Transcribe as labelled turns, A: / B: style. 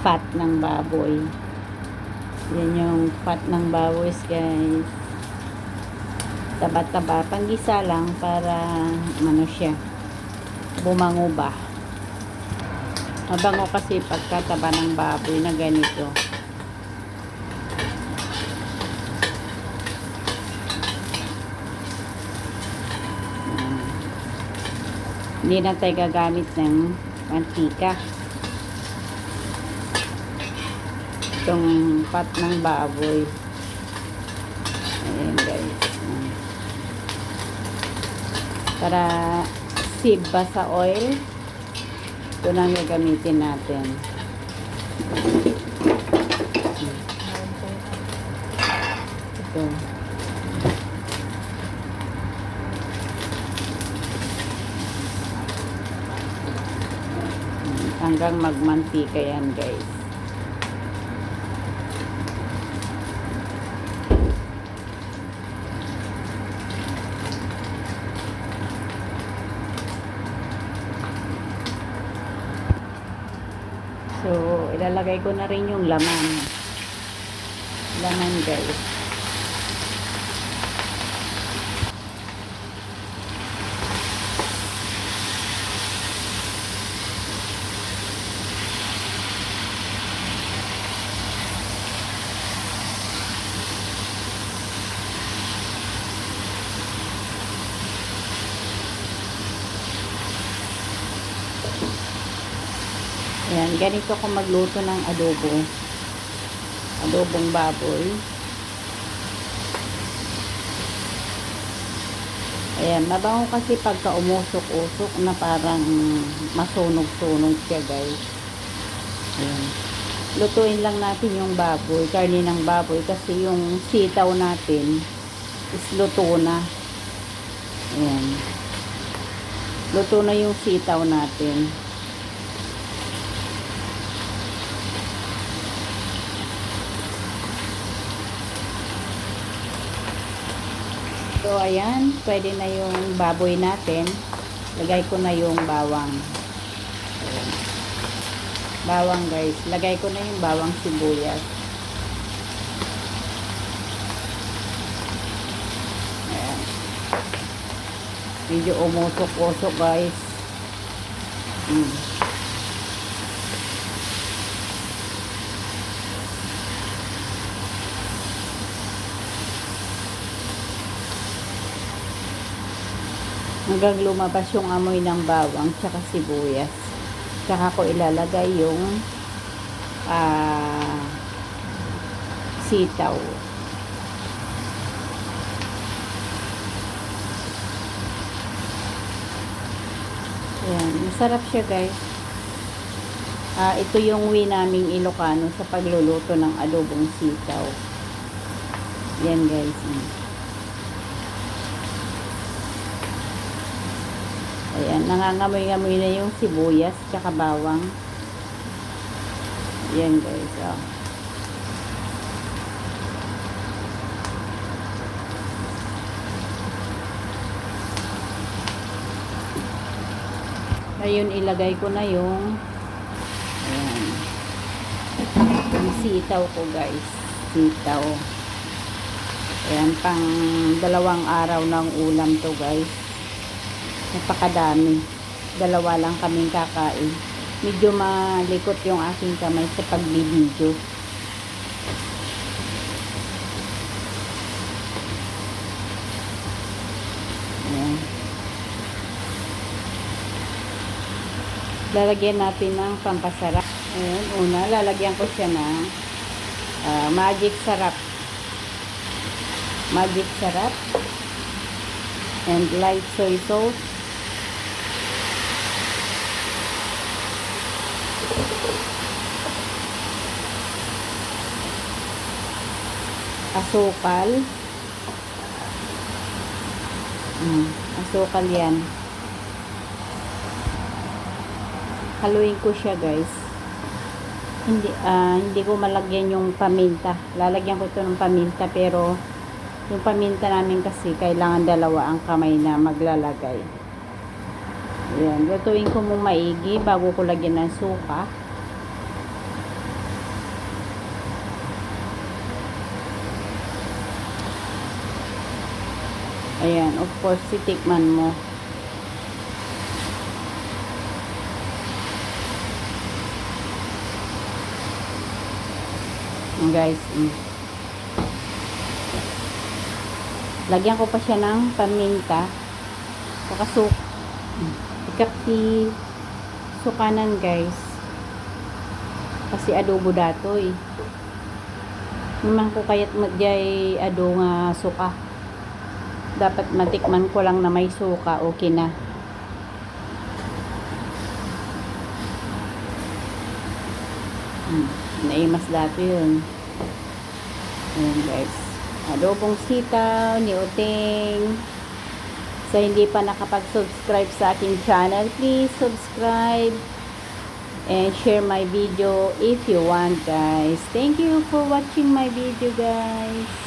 A: fat ng baboy. Yan yung fat ng baboy, guys. Taba-taba. Panggisa lang para ano siya, bumango ba. Mabango kasi pagkataba ng baboy na ganito. Hindi na tayo gagamit ng mantika. Itong fat ng baboy. Ayan, guys. Para save ba sa oil, ito na gagamitin natin. Ito. Hanggang magmantika yan, guys. So, ilalagay ko na rin yung laman. Laman, guys. Ayan, ganito ko magluto ng adobo. Adobong baboy. Ayan, mabango kasi pagka umusok-usok na parang masunog-sunog siya, guys. Ayan. Lutuin lang natin yung baboy, karne ng baboy, kasi yung sitaw natin is luto na. Ayan. Luto na yung sitaw natin. So, ayan, pwede na yung baboy natin. Lagay ko na yung bawang. Ayan. Bawang, guys. Lagay ko na yung bawang sibuyas. Ayan. Medyo umusok-usok, guys. Hanggang lumabas yung amoy ng bawang tsaka sibuyas. Tsaka ko ilalagay yung sitaw. Ayan, masarap siya, guys. Ito yung way naming Ilocano sa pagluluto ng adobong sitaw. Yan, guys. Ayan, nangangamoy-ngamoy na yung sibuyas tsaka bawang. Ayan, guys. Oh. Ngayon, ilagay ko na yung ayan, yung sitaw ko, guys. Sitaw. Ayan, pang 2 araw ng ulam to, guys. Napakadami. 2 lang kaming kakain. Medyo malikot yung aking kamay sa pagbibidyo. Ayan. Lalagyan natin ng pampasarap. Ayan, una, lalagyan ko siya ng magic sarap. Magic sarap. And light soy sauce. Asukal. Asukal yan. Haluin ko siya, guys. Hindi ko malagyan yung paminta. Lalagyan ko ito ng paminta, pero yung paminta namin kasi kailangan 2 ang kamay na maglalagay. Ayan, lutuin ko mong maigi bago ko lagyan ng suka. Ayan, of course, titikman mo. Guys, lagyan ko pa siya ng paminta. Kakasuk. Ikapti sukanan, guys. Kasi adobo dato eh. Naman ko kaya't magyay ado nga suka. Dapat matikman ko lang na may suka. Okay na. Naimas dato yun. Ayan guys. Adobong sitaw ni Uting. Sa hindi pa nakapag-subscribe sa aking channel, please subscribe and share my video if you want, guys. Thank you for watching my video, guys.